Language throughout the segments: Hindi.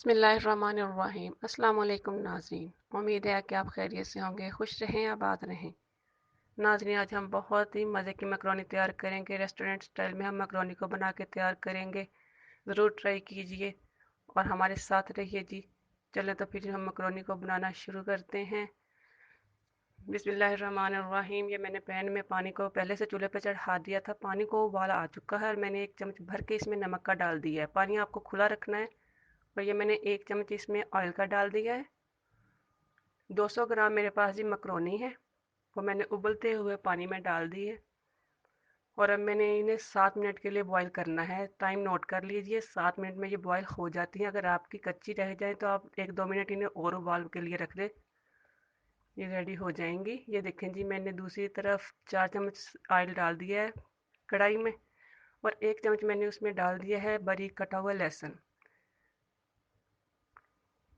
बिस्मिल्लाहिर्रहमानिर्रहीम। अस्सलाम वालेकुम नाज़रीन, उम्मीद है कि आप खैरियत से होंगे, खुश रहें, आबाद रहें। नाज़रीन, आज हम बहुत ही मज़े की मकरोनी तैयार करेंगे। रेस्टोरेंट स्टाइल में हम मकरोनी को बना के तैयार करेंगे। ज़रूर ट्राई कीजिए और हमारे साथ रहिए जी। चलें तो फिर हम मकरोनी को बनाना शुरू करते हैं। बिस्मिल्लाहिर्रहमानिर्रहीम। ये मैंने पैन में पानी को पहले से चूल्हे पर चढ़ा दिया था। पानी को उबाल आ चुका है और मैंने 1 चम्मच भर के इसमें नमक का डाल दिया है। पानी आपको खुला रखना है। और ये मैंने 1 चम्मच इसमें ऑयल का डाल दिया है। 200 ग्राम मेरे पास जी मकरोनी है, वो मैंने उबलते हुए पानी में डाल दी है। और अब मैंने इन्हें 7 मिनट के लिए बॉईल करना है। टाइम नोट कर लीजिए, 7 मिनट में ये बॉईल हो जाती हैं। अगर आपकी कच्ची रह जाए तो आप 1-2 मिनट इन्हें और उबाल के लिए रख दें, ये रेडी हो जाएंगी। ये देखें जी, मैंने दूसरी तरफ 4 चम्मच ऑयल डाल दिया है कढ़ाई में और 1 चम्मच मैंने उसमें डाल दिया है बारीक कटा हुआ लहसुन।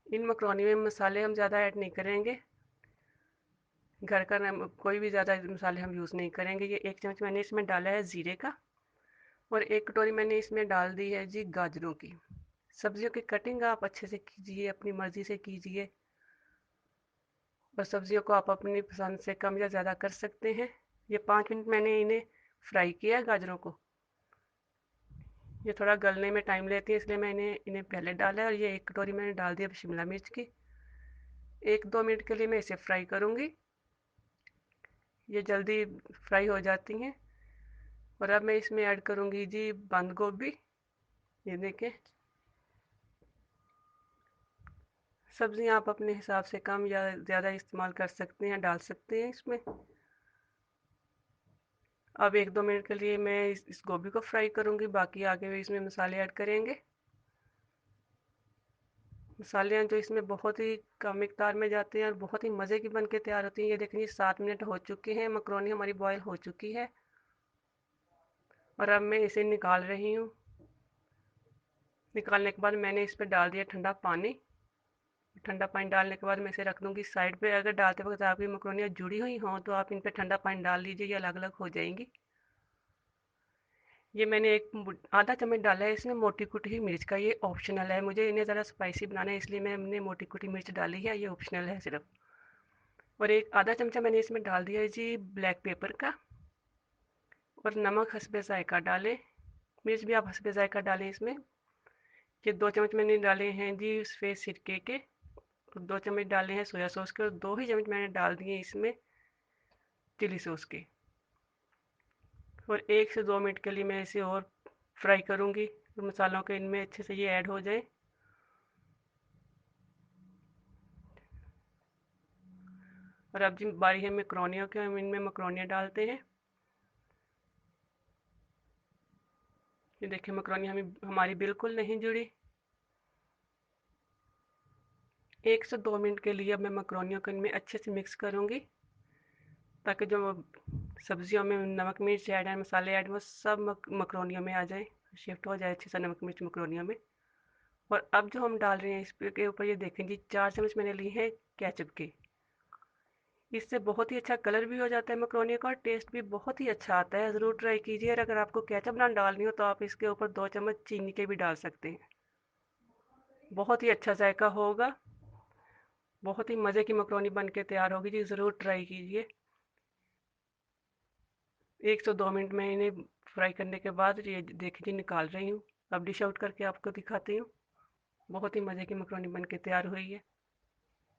इन मकरोनी में मसाले हम ज़्यादा ऐड नहीं करेंगे, घर का कोई भी ज़्यादा मसाले हम यूज़ नहीं करेंगे। ये 1 चम्मच मैंने इसमें डाला है ज़ीरे का और 1 कटोरी मैंने इसमें डाल दी है जी गाजरों की। सब्जियों की कटिंग आप अच्छे से कीजिए, अपनी मर्ज़ी से कीजिए और सब्जियों को आप अपनी पसंद से कम या ज़्यादा कर सकते हैं। ये 5 मिनट मैंने इन्हें फ्राई किया है गाजरों को। ये थोड़ा गलने में टाइम लेती है, इसलिए मैंने इन्हें पहले डाला है। और ये 1 कटोरी मैंने डाल दी अब शिमला मिर्च की। 1-2 मिनट के लिए मैं इसे फ्राई करूँगी, ये जल्दी फ्राई हो जाती हैं। और अब मैं इसमें ऐड करूँगी जी बंद गोभी। ये देखें, सब्जियां आप अपने हिसाब से कम या ज़्यादा इस्तेमाल कर सकते हैं, डाल सकते हैं इसमें। अब 1-2 मिनट के लिए मैं इस गोभी को फ्राई करूँगी, बाकी आगे भी इसमें मसाले ऐड करेंगे। मसाले जो इसमें बहुत ही कम मिकदार में जाते हैं और बहुत ही मज़े की बन के तैयार होती हैं। ये देखिए 7 मिनट हो चुके हैं, मकरोनी हमारी बॉयल हो चुकी है और अब मैं इसे निकाल रही हूँ। निकालने के बाद मैंने इस पर डाल दिया ठंडा पानी। ठंडा पानी डालने के बाद मैं इसे रख दूँगी साइड पे। अगर डालते वक्त आपकी मकरोनियाँ जुड़ी हुई हों तो आप इन पे ठंडा पानी डाल लीजिए, ये अलग अलग हो जाएंगी। ये मैंने आधा चम्मच डाला है इसमें मोटी कुटी हुई मिर्च का, ये ऑप्शनल है। मुझे इन्हें ज़रा स्पाइसी बनाना है इसलिए मैंने मोटी कुटी मिर्च डाली है, ये ऑप्शनल है सिर्फ। और एक आधा चमचा मैंने इसमें डाल दिया है जी ब्लैक पेपर का। और नमक हस्बे ज़ायका डालें, मिर्च भी आप हस्बे ज़ायका डालें इसमें। ये 2 चम्मच मैंने डाले हैं जी सफ़ेद सिरके के और 2 चम्मच डाले हैं सोया सॉस के और 2 ही चम्मच मैंने डाल दिए इसमें चिली सॉस के। और 1 से 2 मिनट के लिए मैं इसे और फ्राई करूँगी तो मसालों के इनमें अच्छे से ये ऐड हो जाए। और अब जिन बारी है मैक्रोनियों के, हम इनमें मैक्रोनियाँ डालते हैं। ये देखिए मैक्रोनी हमारी बिल्कुल नहीं जुड़ी। 1 से 2 मिनट के लिए अब मैं मैक्रोनियों को इनमें अच्छे से मिक्स करूँगी ताकि जो सब्जियों में नमक मिर्च ऐड है, मसाले ऐड, वो सब मैक्रोनियों में आ जाए, शिफ्ट हो जाए अच्छे से नमक मिर्च मैक्रोनियों में। और अब जो हम डाल रहे हैं इस के ऊपर, ये देखें जी 4 चम्मच मैंने ली है केचप के। इससे बहुत ही अच्छा कलर भी हो जाता है मैक्रोनी का और टेस्ट भी बहुत ही अच्छा आता है। ज़रूर ट्राई कीजिए। और अगर आपको केचप ना डालनी हो तो आप इसके ऊपर 2 चम्मच चीनी के भी डाल सकते हैं, बहुत ही अच्छा जायका होगा। बहुत ही मज़े की मैक्रोनी बन के तैयार होगी जी, ज़रूर ट्राई कीजिए। 1 से 2 मिनट में इन्हें फ्राई करने के बाद ये देखिए जी निकाल रही हूँ। अब डिश आउट करके आपको दिखाती हूँ। बहुत ही मज़े की मैक्रोनी बन के तैयार हुई है।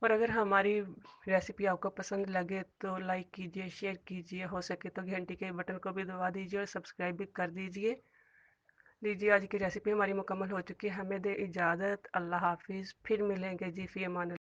और अगर हमारी रेसिपी आपको पसंद लगे तो लाइक कीजिए, शेयर कीजिए, हो सके तो घंटी के बटन को भी दबा दीजिए और सब्सक्राइब भी कर दीजिए। लीजिए, आज की रेसिपी हमारी मुकम्मल हो चुकी है। हमें दे इजाज़त। अल्लाह हाफिज़। फिर मिलेंगे जी, फ़ी अमान।